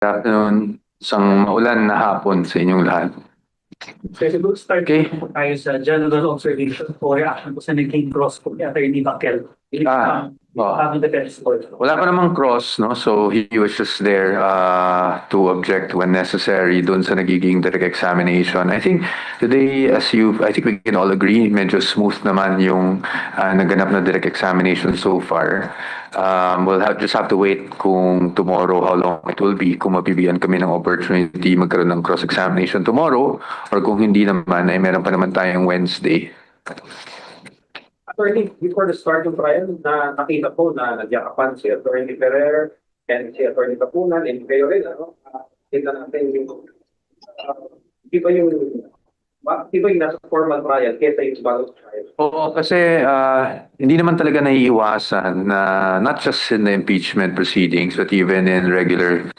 Afternoon, isang maulan na hapon sa inyong lahat. So siguro start Okay. po tayo sa general observation o reaction po sa naging cross po ni Atty. Bakel. Having the best score. Wala pa namang cross, no? So he was just there to object when necessary dun sa nagiging direct examination. I think today, I think we can all agree, medyo smooth naman yung naganap na direct examination so far. Just have to wait kung tomorrow how long it will be, kung mabibigyan kami ng opportunity magkaroon ng cross-examination tomorrow, or kung hindi naman, ay meron pa naman tayong Wednesday. Attorney, before the start ng trial, nakita po na nagyakapan si Attorney Ferrer and si Attorney Tapunan and kayo rin, ano? Kita natin yung, di ba yung nasa formal trial kesa yung bagong trial? Oo, kasi hindi naman talaga naiiwasan na not just in the impeachment proceedings but even in regular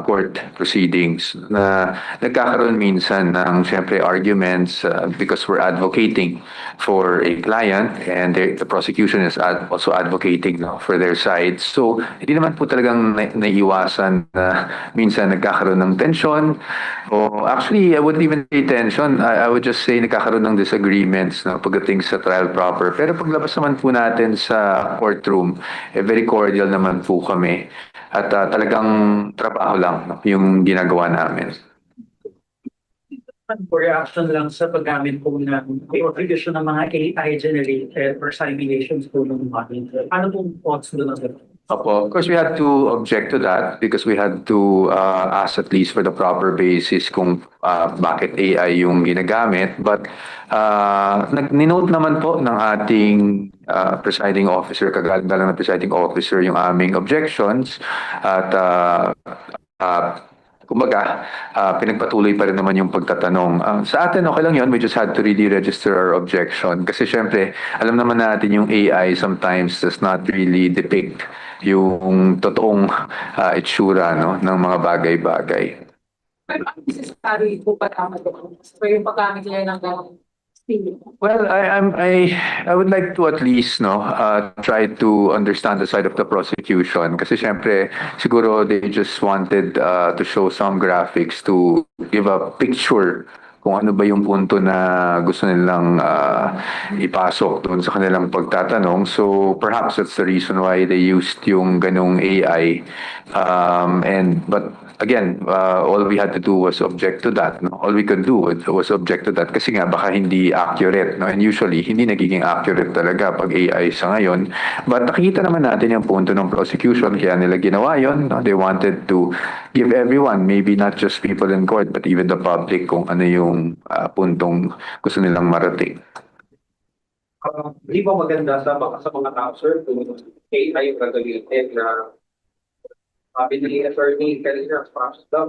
court proceedings na nagkakaroon minsan ng syempre arguments because we're advocating for a client and the prosecution is also advocating for their side. So hindi naman po talagang naiiwasan na minsan nagkakaroon ng tension. O actually, I wouldn't even say tension. I would just say nagkakaroon ng disagreements pagdating sa trial proper. Pero paglabas naman po natin sa courtroom, very cordial naman po kami. At talagang trabaho lang yung ginagawa namin. For reaction lang sa paggamit po ng contribution ng mga AI generated or simulations po ng model. Ano pong thoughts doon? Of course, we had to object to that because we had to ask at least for the proper basis kung bakit AI yung ginagamit. But ninote naman po ng ating presiding officer, kagaling ng presiding officer yung aming objections at kumbaga, pinagpatuloy pa rin naman yung pagtatanong. Sa atin, okay lang yun. We just had to really register our objection. Kasi syempre, alam naman natin yung AI sometimes does not really depict yung totoong itsura ng mga bagay-bagay. Pero ang necessary po pagkamit ko. So yung paggamit nila ng Well, I would like to at least try to understand the side of the prosecution kasi syempre siguro they just wanted to show some graphics to give a picture kung ano ba yung punto na gusto nilang ipasok doon sa kanilang pagtatanong. So perhaps that's the reason why they used yung ganung AI. But again, all we had to do was object to that. No? All we could do was object to that kasi nga baka hindi accurate. No? And usually, hindi nagiging accurate talaga pag AI sa ngayon. But nakikita naman natin yung punto ng prosecution kaya nila ginawa yun. No? They wanted to give everyone, maybe not just people in court, but even the public kung ano yung puntong gusto nilang marating. Di ba maganda sa mga tao, sir, kung AI yung gagamitin na sabi ni Attorney kanina, process daw.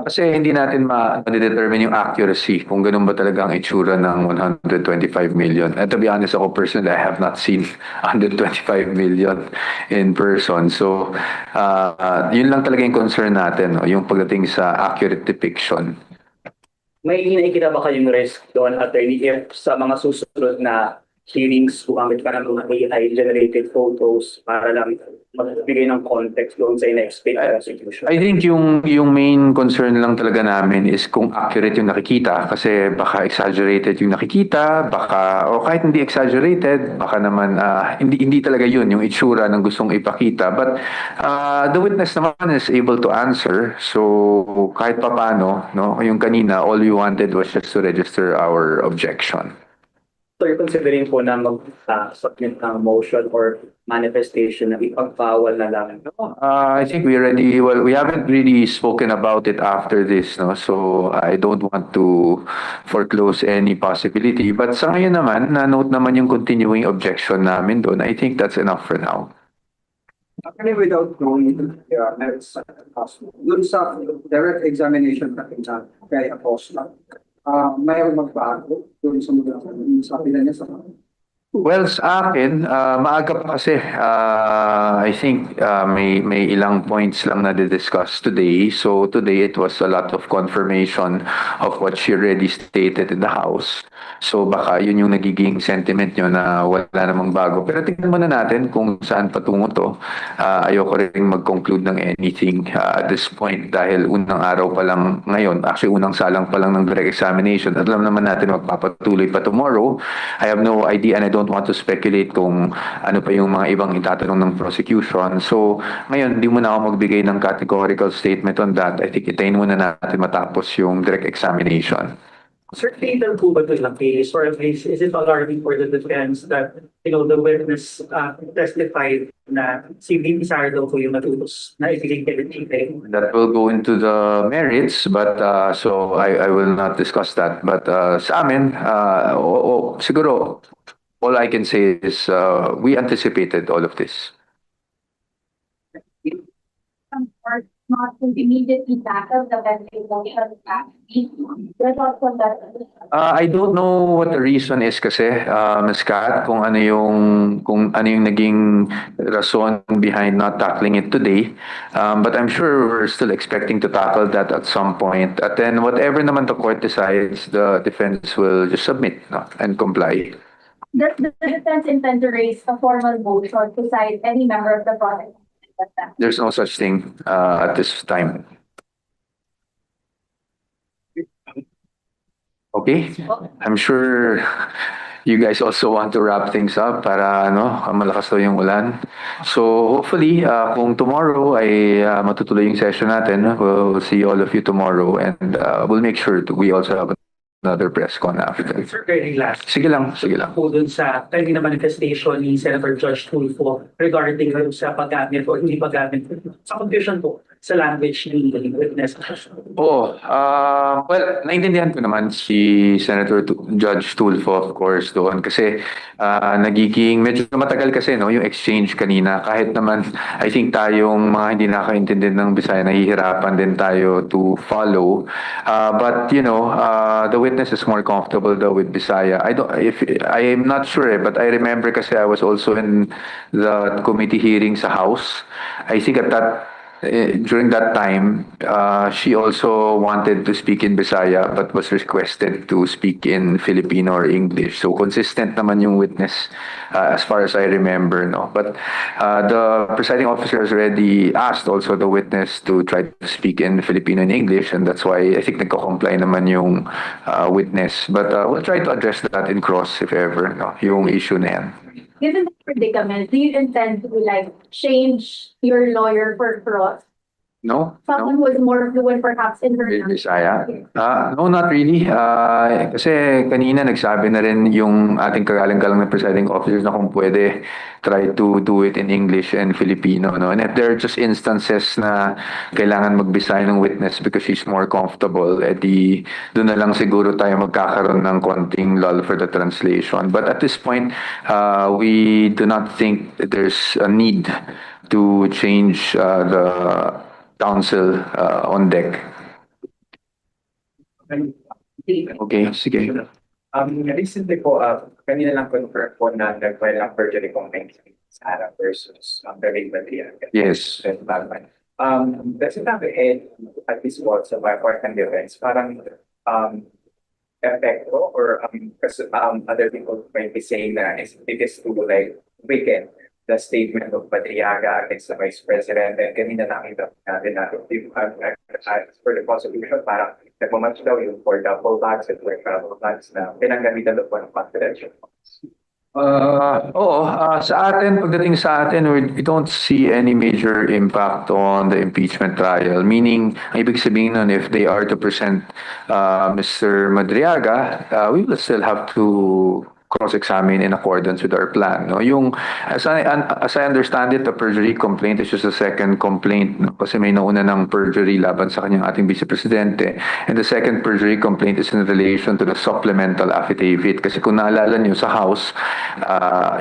Kasi hindi natin ma-determine yung accuracy kung ganun ba talaga ang itsura ng 125 million. And to be honest, ako personally, I have not seen 125 million in person. So, yun lang talaga yung concern natin, yung pagdating sa accurate depiction. May nakikita ba kayong risk doon, Attorney, if sa mga susunod na hearings gumamit pa ng mga AI-generated photos para lang magbigay ng context doon sa in-expect prosecution? I think yung main concern lang talaga namin is kung accurate yung nakikita kasi baka exaggerated yung nakikita, baka o kahit hindi exaggerated, baka naman hindi talaga yun yung itsura ng gustong ipakita. But the witness naman is able to answer. So kahit papaano, yung kanina all we wanted was just to register our objection. So you're considering po na mag-submit ng motion or manifestation na ipag-bawal na lang? I think we haven't really spoken about it after this, so I don't want to foreclose any possibility. But sa ngayon naman, na-note naman yung continuing objection namin doon. I think that's enough for now. Actually, without knowing merits, dun sa direct examination na kay Acosta, mayroon magbago dun sa mga sabi na niya sa Well, sa akin, maaga pa kasi. I think may ilang points lang na discuss today. So today it was a lot of confirmation of what she already stated in the House. So baka yun yung nagiging sentiment nyo na wala namang bago. Pero tingnan muna natin kung saan patungo to. Ayoko rin mag-conclude ng anything at this point dahil unang araw pa lang ngayon, actually unang salang pa lang ng direct examination. At alam naman natin magpapatuloy pa tomorrow. I have no idea and I don't want to speculate kung ano pa yung mga ibang itatanong ng prosecution. So, ngayon, hindi muna ako magbigay ng categorical statement on that. I think itayin muna natin matapos yung direct examination. Sir, fatal po ba ito ng case? Or at least, is it alarming for the defense that, the witness testified na si VP Sara daw po yung natutos na ibigay kay VP? That will go into the merits, but so I will not discuss that. But sa amin, siguro, all I can say is we anticipated all of this. Or not to immediately tackle the ventilation capacity. There's also that. I don't know what the reason is kasi, Ms. Kat, kung ano yung naging rason behind not tackling it today. But I'm sure we're still expecting to tackle that at some point. At then whatever naman the court decides, the defense will just submit and comply. Does the defense intend to raise a formal motion to cite any member of the project? There's no such thing at this time. Okay? I'm sure you guys also want to wrap things up para malakas daw yung ulan. So hopefully kung tomorrow ay matutuloy yung session natin, we'll see all of you tomorrow and we'll make sure we also have another press con after. Sir, very last. Sige lang. Po dun sa kanina manifestation ni Senator Judge Tulfo regarding sa paggamit o hindi paggamit sa confusion po sa language ni witness. Oo. Well, naintindihan ko naman si Senator Judge Tulfo, of course, doon. Kasi nagiging, medyo matagal kasi yung exchange kanina. Kahit naman, I think tayong mga hindi nakaintindi ng Bisaya, nahihirapan din tayo to follow. But, the witness is more comfortable though with Bisaya. I'm not sure, but I remember kasi I was also in the committee hearing sa House. I think during that time, she also wanted to speak in Bisaya but was requested to speak in Filipino or English. So consistent naman yung witness as far as I remember. But the presiding officer has already asked also the witness to try to speak in Filipino and English, and that's why I think nagko-comply naman yung witness. But we'll try to address that in cross if ever, yung issue na yan. Given the predicament, do you intend to change your lawyer for cross? No? Someone who is more fluent perhaps in her Bisaya? No, not really. Kasi kanina nagsabi na rin yung ating kagalang-galang na presiding officers na kung pwede try to do it in English and Filipino. And if there are just instances na kailangan magbisaya ng witness because she's more comfortable, doon na lang siguro tayo magkakaroon ng konting lull for the translation. But at this point, we do not think there's a need to change the counsel on deck. Okay, sige. Recently po, kanina lang confirm po na nag-file ang perjury complaint sa Sarah versus Bering Madriaga. Yes. Does it have at least what sa important defense, parang epekto or because other people might be saying that it is to weaken the statement of Madriaga against the Vice President, and kanina nakita natin na for the prosecution, parang nagmamatch daw yung for double bags and for travel bags na pinanggamitan daw po ng confidential. Sa atin, pagdating sa atin, we don't see any major impact on the impeachment trial. Meaning, ang ibig sabihin nun, if they are to present Mr. Madriaga, we will still have to cross-examine in accordance with our plan. As I understand it, the perjury complaint is just a second complaint. Kasi may nauna ng perjury laban sa kanyang ating Vice Presidente. And the second perjury complaint is in relation to the supplemental affidavit. Kasi kung naalala niyo sa House,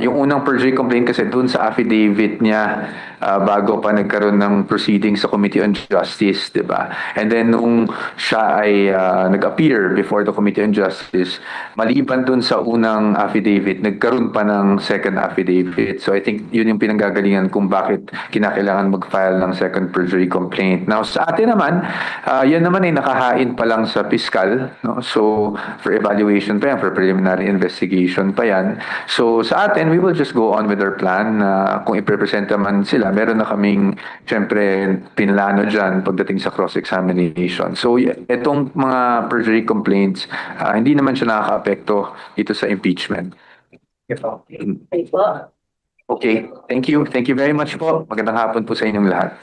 yung unang perjury complaint kasi dun sa affidavit niya bago pa nagkaroon ng proceedings sa Committee on Justice, di ba? And then nung siya ay nag-appear before the Committee on Justice, maliban dun sa unang affidavit, nagkaroon pa ng second affidavit. So I think yun yung pinanggagalingan kung bakit kinakailangan mag-file ng second perjury complaint. Now sa atin naman, yan naman ay nakahain pa lang sa fiscal, no? So for evaluation pa yan, for preliminary investigation pa yan. So sa atin, we will just go on with our plan na kung i-represent man sila, meron na kaming syempre pinlano dyan pagdating sa cross-examination. So itong mga perjury complaints, hindi naman siya nakaka-apekto dito sa impeachment. Okay, thank you. Thank you very much po. Magandang hapon po sa inyong lahat.